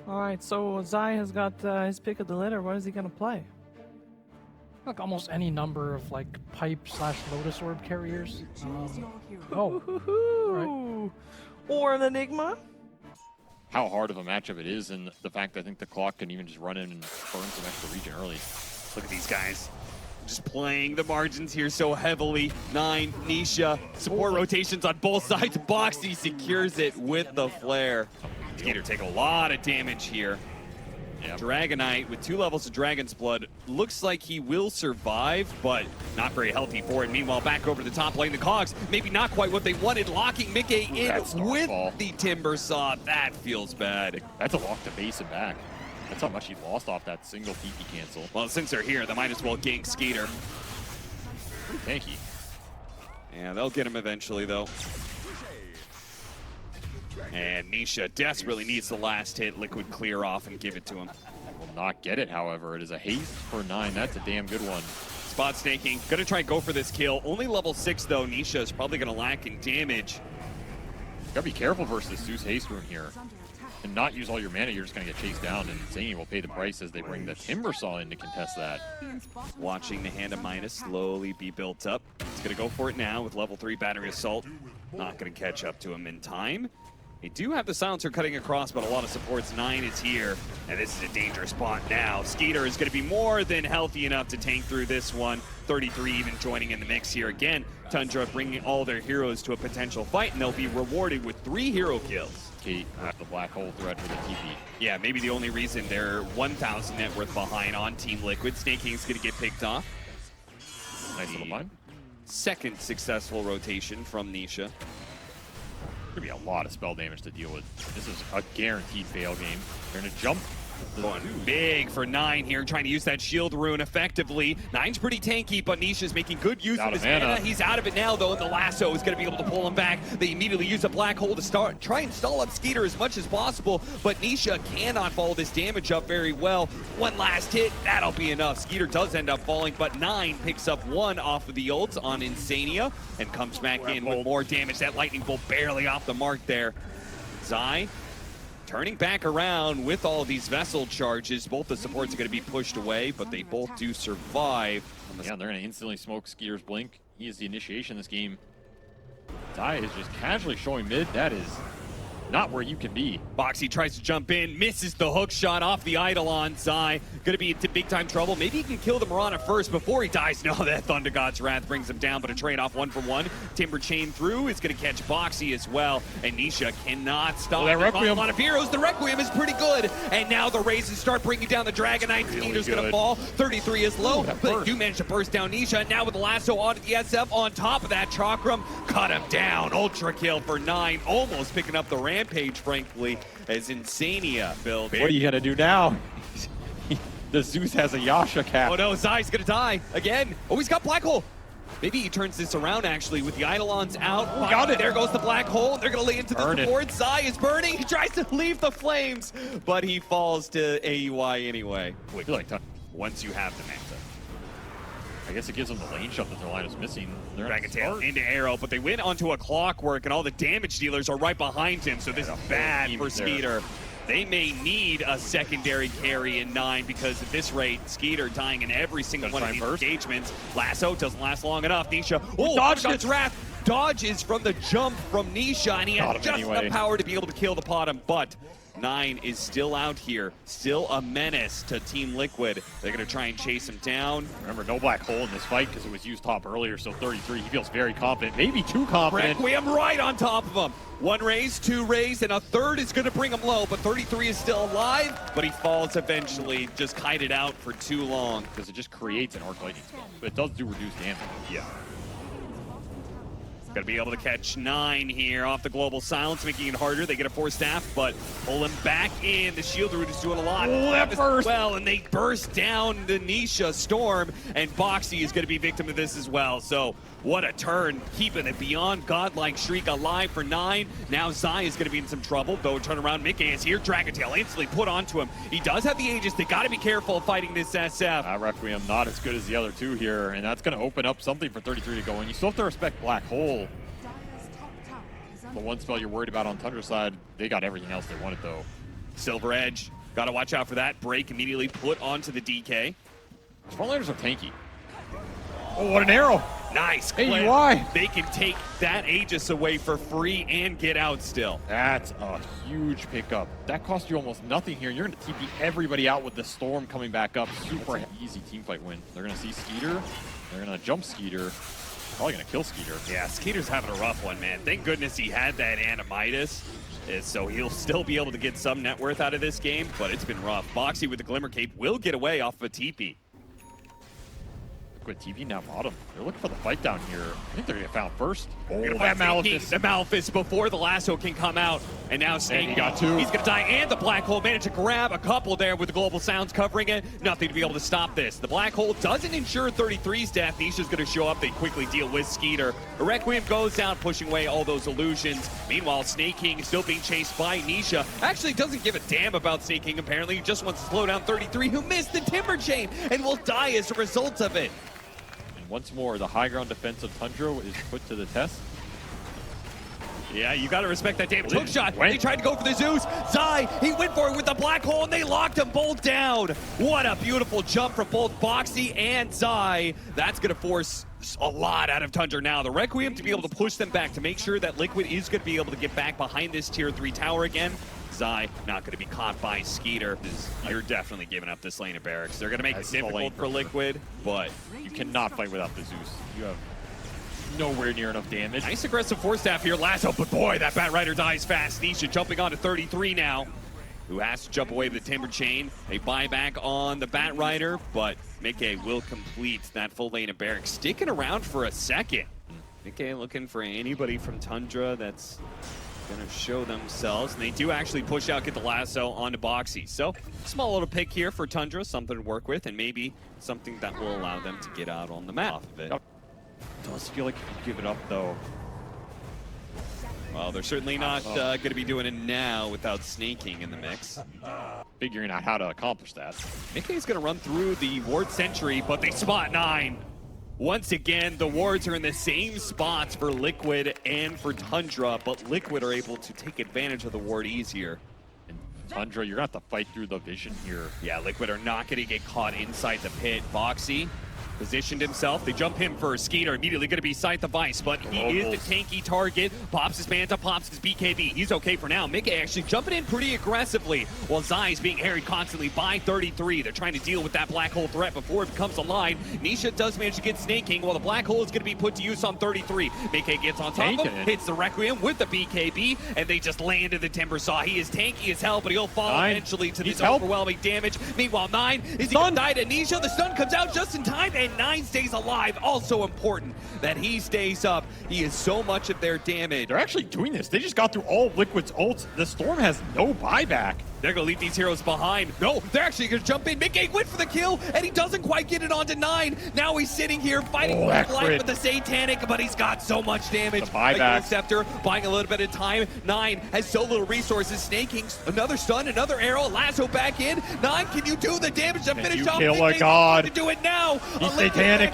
All right, so Zai has got his pick of the litter. What is he gonna play? Like almost any number of like pipe/Lotus Orb carriers. Oh, right. Or an Enigma. How hard of a matchup it is, and the fact that I think the clock can even just run in and burn some extra regen early. Look at these guys. Just playing the margins here so heavily. Nisha, support rotations on both sides. Boxi secures it with the flare. Skiter take a lot of damage here. Yep. Dragonite with 2 levels of Dragon's Blood. Looks like he will survive, but not very healthy for it. Meanwhile, back over to the top lane, the Cogs, maybe not quite what they wanted. Locking miCKe in with the Timber Saw. That feels bad. That's a walk to base and back. That's how much he lost off that single PP cancel. Well, since they're here, they might as well gank Skiter. Pretty tanky. Yeah, they'll get him eventually, though. And Nisha desperately needs the last hit. Liquid clear off and give it to him. Will not get it, however. It is a haste for 9. That's a damn good one. Spot Sneyking. Gonna try and go for this kill. Only level 6, though. Nisha is probably gonna lack in damage. Gotta be careful versus this Zeus haste rune here. And not use all your mana, you're just gonna get chased down, and Insania will pay the price as they bring the Timber Saw in to contest that. Watching the Hand of Midas slowly be built up. He's gonna go for it now with level 3 Battery Assault. Not gonna catch up to him in time. They do have the Silencer cutting across, but a lot of supports. 9 is here, and this is a dangerous spot now. Skiter is going to be more than healthy enough to tank through this one. 33 even joining in the mix here again. Tundra bringing all their heroes to a potential fight, and they'll be rewarded with 3 hero kills. Kate with the black hole threat for the TP. Yeah, maybe the only reason they're 1,000 net worth behind on Team Liquid. Sneyking is going to get picked off. Nice little mine. Second successful rotation from Nisha. Gonna be a lot of spell damage to deal with. This is a guaranteed fail game. They're gonna jump. Going big for 9 here, trying to use that shield rune effectively. 9's pretty tanky, but Nisha's making good use of his mana. He's out of it now, though, and the lasso is going to be able to pull him back. They immediately use a black hole to try and stall up Skiter as much as possible, but Nisha cannot follow this damage up very well. One last hit, that'll be enough. Skiter does end up falling, but 9 picks up 1 off of the ult on Insania and comes back in with more damage. That lightning bolt barely off the mark there. Zai turning back around with all these vessel charges. Both the supports are going to be pushed away, but they both do survive. Yeah, they're going to instantly smoke Skiter's blink. He is the initiation in this game. Zai is just casually showing mid. That is not where you can be. Boxi tries to jump in, misses the hook shot off the Eidolon. Zai gonna be into big time trouble. Maybe he can kill the Mirana first before he dies. No, that Thunder God's Wrath brings him down, but a trade-off 1-for-1. Timber chain through is gonna catch Boxi as well, and Nisha cannot stop that Requiem. A lot of heroes. The Requiem is pretty good, and now the Razes start bringing down the Dragonite. Skiter's gonna fall. 33 is low, but they do manage to burst down Nisha. Now with the lasso onto the SF on top of that Chakram, cut him down. Ultra kill for 9, almost picking up the Rampage, frankly, as Insania builds. What are you gonna do now? The Zeus has a Yasha cap. Oh no, Zai's gonna die again. Oh, he's got Black Hole. Maybe he turns this around actually with the Eidolons out. Oh, got it. There goes the Black Hole. They're gonna lay into the support. Zai is burning. He tries to leave the flames, but he falls to AUI anyway. I feel like Once you have the Manta. I guess it gives them the lane shot that their line is missing. They're Dragon Tail into Arrow, but they went onto a Clockwork, and all the damage dealers are right behind him, so this is bad for Skiter. They may need a secondary carry in 9 because at this rate, Skiter dying in every single one of these engagements. Lasso doesn't last long enough. Nisha, dodges Wrath. Dodges from the jump from Nisha, and he has just enough power to be able to kill the bottom, but 9 is still out here, still a menace to Team Liquid. They're going to try and chase him down. Remember, no black hole in this fight because it was used top earlier, so 33, he feels very confident, maybe too confident. Requiem right on top of him. 1 raise, 2 raise, and a third is going to bring him low, but 33 is still alive, but he falls eventually, just kited out for too long. Because it just creates an arc lightning spell, but it does do reduced damage. Yeah. Gonna be able to catch 9 here off the global silence, making it harder. They get a 4-staff, but pull him back in. The shield root is doing a lot. Well, and they burst down the Nisha Storm, and Boxi is gonna be victim of this as well. So what a turn, keeping it beyond godlike Shriek alive for 9. Now Zai is gonna be in some trouble, though turn around, miCKe is here. Dragon Tail instantly put onto him. He does have the Aegis. They gotta be careful fighting this SF. Requiem not as good as the other 2 here, and that's gonna open up something for 33 to go in. You still have to respect Black Hole. The one spell you're worried about on Tundra's side, they got everything else they wanted though. Silver Edge, gotta watch out for that. Break immediately put onto the DK. Frontliners are tanky. Oh, what an arrow! Nice Hey, clip. UI. They can take that Aegis away for free and get out still. That's a huge pickup. That cost you almost nothing here. You're going to TP everybody out with the Storm coming back up. Super easy teamfight win. They're going to see Skiter. They're going to jump Skiter. Probably going to kill Skiter. Yeah, Skeeter's having a rough one, man. Thank goodness he had that Animitis, so he'll still be able to get some net worth out of this game, but it's been rough. Boxi with the Glimmer Cape will get away off of a TP. With TV now bottom. They're looking for the fight down here. I think they're going to get found first. Oh, that Malefice. The Malefice before the lasso can come out. And now Sneyking got two. He's going to die. And the Black Hole managed to grab a couple there with the Global Sounds covering it. Nothing to be able to stop this. The Black Hole doesn't ensure 33's death. Nisha's going to show up. They quickly deal with Skiter. Requiem goes down, pushing away all those illusions. Meanwhile, Sneyking still being chased by Nisha. Actually doesn't give a damn about Sneyking, apparently. He just wants to slow down 33, who missed the Timber Chain and will die as a result of it. Once more, the high ground defense of Tundra is put to the test. Yeah, you gotta respect that damage. Hook shot. They tried to go for the Zeus. Zai, he went for it with the Black Hole, and they locked them both down. What a beautiful jump from both Boxi and Zai. That's gonna force a lot out of Tundra now. The Requiem to be able to push them back to make sure that Liquid is gonna be able to get back behind this tier 3 tower again. Zai not going to be caught by Skiter. You're definitely giving up this lane of barracks. They're going to make it difficult for Liquid, but you cannot fight without the Zeus. You have nowhere near enough damage. Nice aggressive force staff here. Lasso, but boy, that Bat Rider dies fast. Nisha jumping on to 33 now, who has to jump away with the Timber Chain. A buyback on the Bat Rider, but miCKe will complete that full lane of barracks. Sticking around for a second. miCKe looking for anybody from Tundra that's gonna show themselves, and they do actually push out, get the lasso onto Boxi. So, small little pick here for Tundra, something to work with, and maybe something that will allow them to get out on the map of it. It does feel like you can give it up, though. Well, they're certainly not gonna be doing it now without Sneyking in the mix. Figuring out how to accomplish that. miCKe's gonna run through the ward sentry, but they spot 9. Once again, the wards are in the same spots for Liquid and for Tundra, but Liquid are able to take advantage of the ward easier. And Tundra, you're going to have to fight through the vision here. Yeah, Liquid are not going to get caught inside the pit. Boxi positioned himself. They jump him for Skiter. Immediately going to be Scythe of Ice, but he is the tanky target. Pops his Manta, pops his BKB. He's okay for now. miCKe actually jumping in pretty aggressively while Zai's being harried constantly by 33. They're trying to deal with that Black Hole threat before it becomes a line. Nisha does manage to get Sneyking while the Black Hole is going to be put to use on 33. miCKe gets on top of him, hits the Requiem with the BKB, and they just landed the Timber Saw. He is tanky as hell, but he'll fall eventually to this overwhelming damage. Meanwhile, 9 is he going to die to Nisha? The stun comes out just in time, and 9 stays alive. Also important that he stays up. He is so much of their damage. They're actually doing this. They just got through all of Liquid's ults. The Storm has no buyback. They're going to leave these heroes behind. No, they're actually going to jump in. miCKe went for the kill, and he doesn't quite get it onto 9. Now he's sitting here fighting for his life with the Satanic, but he's got so much damage. The buyback. Scepter buying a little bit of time. 9 has so little resources. Sneyking, another stun, another arrow. Lasso back in. 9, can you do the damage to finish off? Kill a god. To do it now. He's Satanic.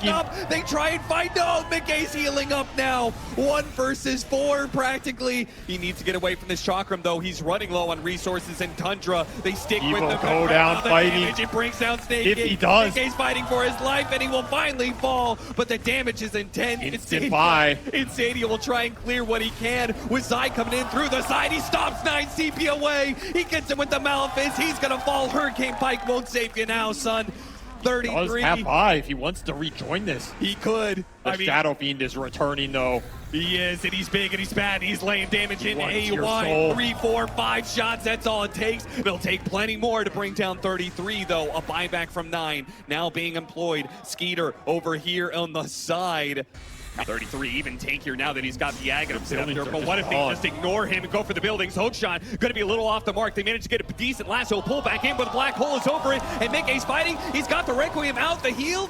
They try and fight. No, miCKe's healing up now. 1 versus 4 practically. He needs to get away from this Chakram, though. He's running low on resources in Tundra. They stick He with will the go down fighting. It brings down Sneyking. If he does. miCKe's fighting for his life, and he will finally fall. But the damage is intense. Instant buy. Insania will try and clear what he can. With Zai coming in through the side, he stops 9 CP away. He gets him with the Malefice. He's gonna fall. Hurricane Pike won't save you now, son. 33. Does have buy if he wants to rejoin this. He could. The Shadow Fiend is returning, though. He is, and he's big, and he's bad, and he's laying damage in your A1. 3, 4, 5 shots, that's all it takes. It'll take plenty more to bring down 33, though. A buyback from 9, now being employed. Skiter over here on the side. 33 even tankier now that he's got the Aghanim Scepter, but what if they just ignore him and go for the buildings? Hook shot, gonna be a little off the mark. They managed to get a decent lasso, pull back in, but the Black Hole is over it, and miCKe's fighting. He's got the Requiem out, the heal,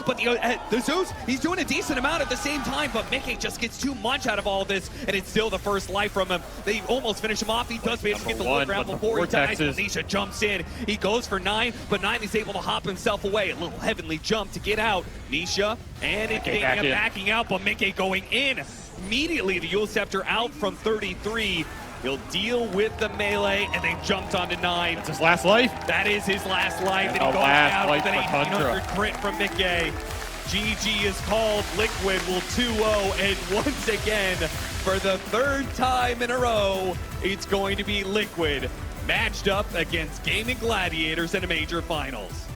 but the Zeus, he's doing a decent amount at the same time, but miCKe just gets too much out of all this, and it's still the first life from him. They almost finish him off. He does manage to get the low ground before he dies. Nisha jumps in. He goes for 9, but 9 is able to hop himself away. A little heavenly jump to get out. Nisha, and it's backing out, but miCKe going in. Immediately, the Yule Scepter out from 33. He'll deal with the melee, and they jumped onto 9. That's his last life. That is his last life, and he the goes last out life with an for Tundra. 1800 crit from miCKe. GG is called. Liquid will 2-0, and once again, for the 3rd time in a row, it's going to be Liquid matched up against Gaming Gladiators in a major finals.